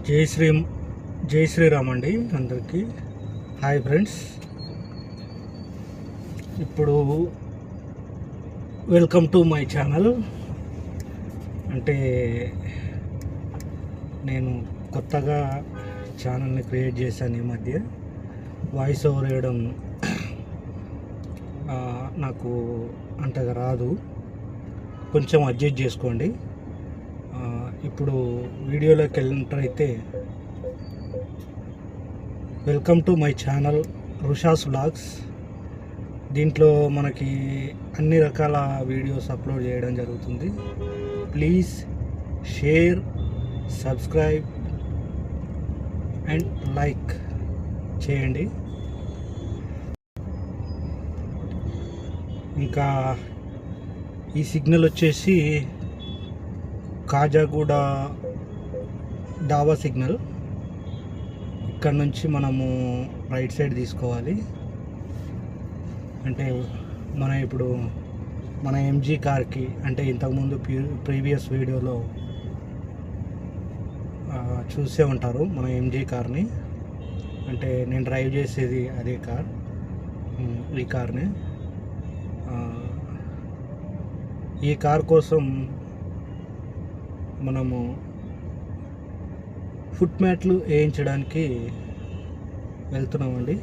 జై శ్రీ జై శ్రీరామ్ అండి అందరికీ. హాయ్ ఫ్రెండ్స్, ఇప్పుడు వెల్కమ్ టు మై ఛానల్. అంటే నేను కొత్తగా ఛానల్ని క్రియేట్ చేశాను. ఈ మధ్య వాయిస్ ఓవర్ వేయడం నాకు అంతగా రాదు, కొంచెం అడ్జస్ట్ చేసుకోండి. ఇప్పుడు వీడియోలోకి వెళ్ళినట్టయితే, welcome to my channel Rusha's vlogs. దీంట్లో మనకి అన్ని రకాల వీడియోస్ అప్లోడ్ చేయడం జరుగుతుంది. Please share, subscribe and like చేయండి. ఇంకా ఈ సిగ్నల్ వచ్చేసి కాజాగూడ డాబా సిగ్నల్. ఇక్కడ నుంచి మనము రైట్ సైడ్ తీసుకోవాలి. అంటే ఇప్పుడు మన ఎంజీ కార్కి, అంటే ఇంతకుముందు ప్రీవియస్ వీడియోలో చూసే ఉంటారు మన ఎంజీ కార్ని. అంటే నేను డ్రైవ్ చేసేది అదే కార్, ఈ కార్ని. ఈ కార్ కోసం మనము ఫుట్ మ్యాట్లు వేయించడానికి వెళ్తున్నామండి.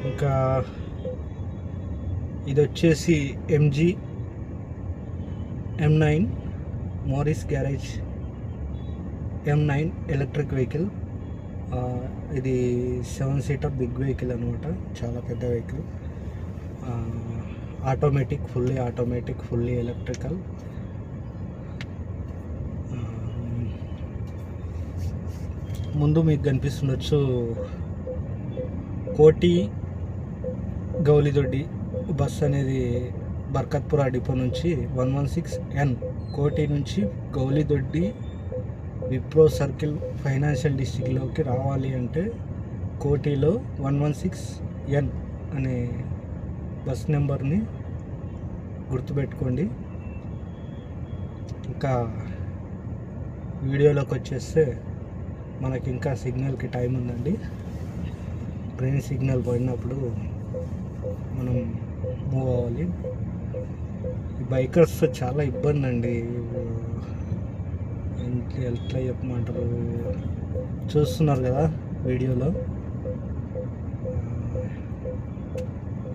ఇంకా ఇది వచ్చేసి MG M9 Morris garage M9 electric vehicle. ఇది 7 సీటర్ బిగ్ వెహికల్ అనమాట, చాలా పెద్ద వెహికల్. Automatic, fully electrical. ముందు మీకు కనిపిస్తుండొచ్చు కోటి గౌలిదొడ్డి బస్ అనేది బర్కత్పురా డిపో నుంచి 116N కోటి నుంచి గౌలిదొడ్డి విప్రో సర్కిల్ ఫైనాన్షియల్ డిస్ట్రిక్ట్లోకి రావాలి అంటే కోటిలో 116N అనే బస్ నెంబర్ని గుర్తుపెట్టుకోండి. ఇంకా వీడియోలోకి వచ్చేస్తే, మనకి ఇంకా సిగ్నల్కి టైం ఉందండి. గ్రీన్ సిగ్నల్ పడినప్పుడు మనం మూవ్ అవ్వాలి. ఈ బైకర్స్ చాలా ఇబ్బంది అండి. ఎట్లా చెప్పమంటారు, చూస్తున్నారు కదా వీడియోలో.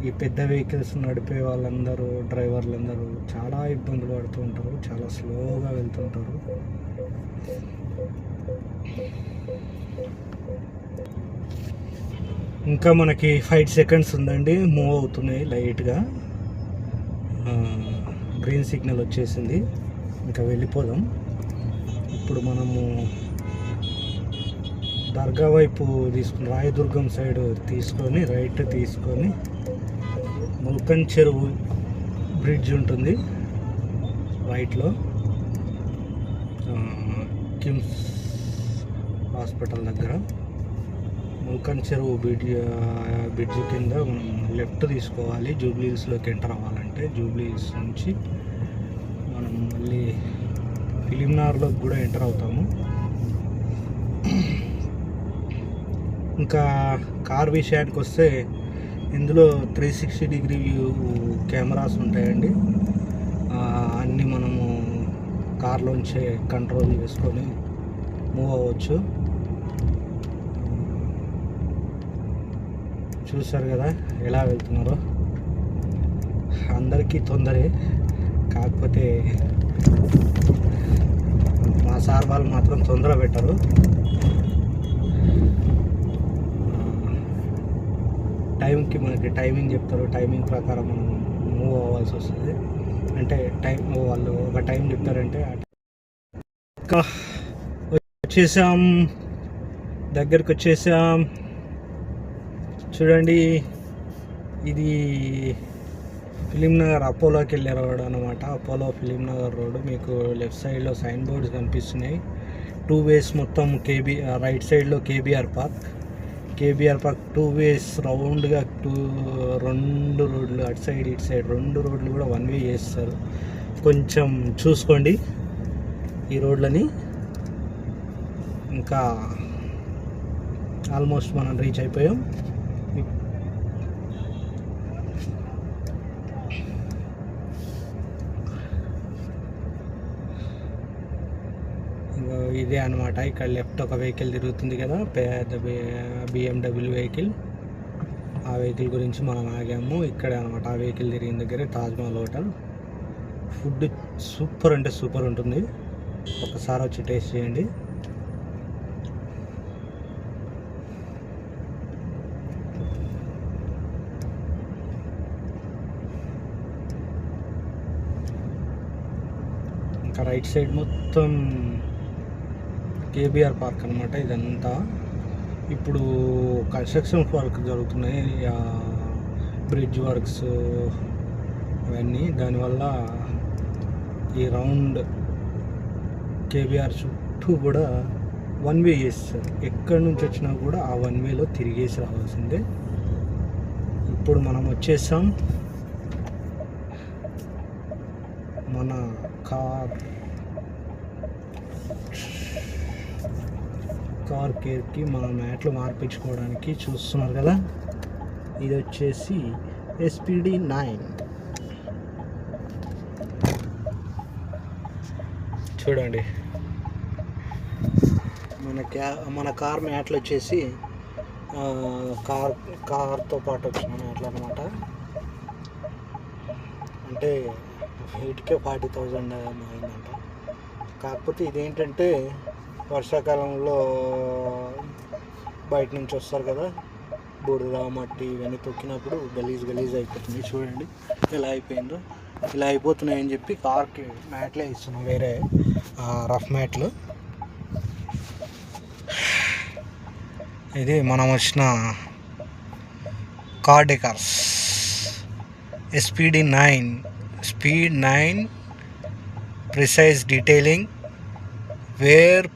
ఈ పెద్ద వెహికల్స్ నడిపే వాళ్ళందరూ, డ్రైవర్లందరూ చాలా ఇబ్బందులు పడుతూ ఉంటారు, చాలా స్లోగా వెళ్తుంటారు. ఇంకా మనకి 5 సెకండ్స్ ఉందండి, మూవ్ అవుతున్నాయి లైట్గా. గ్రీన్ సిగ్నల్ వచ్చేసింది, ఇంకా వెళ్ళిపోదాం. ఇప్పుడు మనము దర్గా వైపు తీసుకుని, రాయదుర్గం సైడ్ తీసుకొని రైట్ తీసుకొని, ముల్కన్ చెరువు బ్రిడ్జ్ ఉంటుంది రైట్లో, కిమ్స్ హాస్పిటల్ దగ్గర. ముల్కన్ చెరువు బ్రిడ్జ్ కింద మనం లెఫ్ట్ తీసుకోవాలి జూబ్లీ హిల్స్లోకి ఎంటర్ అవ్వాలంటే. జూబ్లీ హిల్స్ నుంచి మనం మళ్ళీ ఫిలింనగర్లోకి కూడా ఎంటర్ అవుతాము. ఇంకా కార్ విషయానికి వస్తే, ఇందులో 360 డిగ్రీ వ్యూ కెమెరాస్ ఉంటాయండి. అన్నీ మనము కార్లోంచే కంట్రోల్ చేసుకొని మూవ్ అవ్వచ్చు. చూసారు కదా ఎలా వెళ్తున్నారో. అందరికీ తొందరే, కాకపోతే మా సార్ వాళ్ళు మాత్రం తొందర పెట్టరు. టైంకి మనకి టైమింగ్ చెప్తారు, టైమింగ్ ప్రకారం మనం మూవ్ అవ్వాల్సి వస్తుంది. అంటే వాళ్ళు ఒక టైం చెప్తారంటే వచ్చేసాం, దగ్గరికి వచ్చేసాం. చూడండి, ఇది ఫిలింనగర్ అపోలోకి వెళ్ళే రోడ్ అనమాట. Apollo Film Nagar road. మీకు లెఫ్ట్ సైడ్లో సైన్ బోర్డ్స్ కనిపిస్తున్నాయి. 2 వేస్ మొత్తం. రైట్ సైడ్లో కేబీఆర్ పార్క్ 2 వేస్ రౌండ్గా 2 రోడ్లు, అటు సైడ్ ఇటు సైడ్ 2 రోడ్లు కూడా 1 వే చేస్తారు. కొంచెం చూసుకోండి. ఈ రోడ్లని. ఇంకా ఆల్మోస్ట్ మనం రీచ్ అయిపోయాం. ఇదే అనమాట. ఇక్కడ లెఫ్ట్ ఒక వెహికల్ తిరుగుతుంది కదా, పెద్ద BMW వెహికల్. ఆ వెహికల్ గురించి మనం ఆగాము ఇక్కడే అనమాట. ఆ వెహికల్ తిరిగిన దగ్గరే తాజ్మహల్ హోటల్. ఫుడ్ సూపర్ అంటే సూపర్ ఉంటుంది, ఒకసారి వచ్చి టేస్ట్ చేయండి. ఇంకా రైట్ సైడ్ మొత్తం కేబీఆర్ పార్క్ అనమాట. ఇదంతా ఇప్పుడు కన్స్ట్రక్షన్ వర్క్ జరుగుతున్నాయి, బ్రిడ్జ్ వర్క్స్ అవన్నీ. దానివల్ల ఈ రౌండ్ కేబీఆర్ చుట్టూ కూడా 1 వే చేస్తారు. ఎక్కడి నుంచి వచ్చినా కూడా ఆ 1 వేలో తిరిగేసి రావాల్సిందే. ఇప్పుడు మనం వచ్చేసాం మన కార్ కేర్కి మన మ్యాట్లు మార్పించుకోవడానికి చూస్తున్నారు కదా. ఇది వచ్చేసి SPD 9. చూడండి, మన కార్ మ్యాట్లు వచ్చేసి కార్తో పాటు వచ్చిన మ్యాట్లు అనమాట. అంటే వీటికే 40,000 అయిందంట. కాకపోతే ఇదేంటంటే వర్షాకాలంలో బయట నుంచి వస్తారు కదా, బురద మట్టి ఇవన్నీ తొక్కినప్పుడు గలీజ్ అయిపోతుంది. చూడండి ఇలా అయిపోయిందో. ఇలా అయిపోతున్నాయని చెప్పి కార్కి మ్యాట్లే ఇస్తున్నాం, వేరే రఫ్ మ్యాట్లు. ఇది మనం వచ్చిన car decors SPD 9, speed 9, precise detailing, where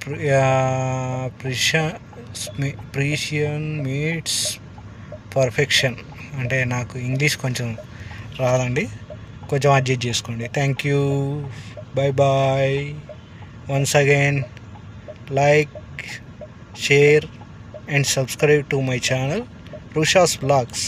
precision meets perfection. అంటే నాకు ఇంగ్లీష్ కొంచెం రాదండి, కొంచెం అడ్జస్ట్ చేసుకోండి. Thank you, bye. Once again like, share and subscribe to my channel Rusha's Vlogs.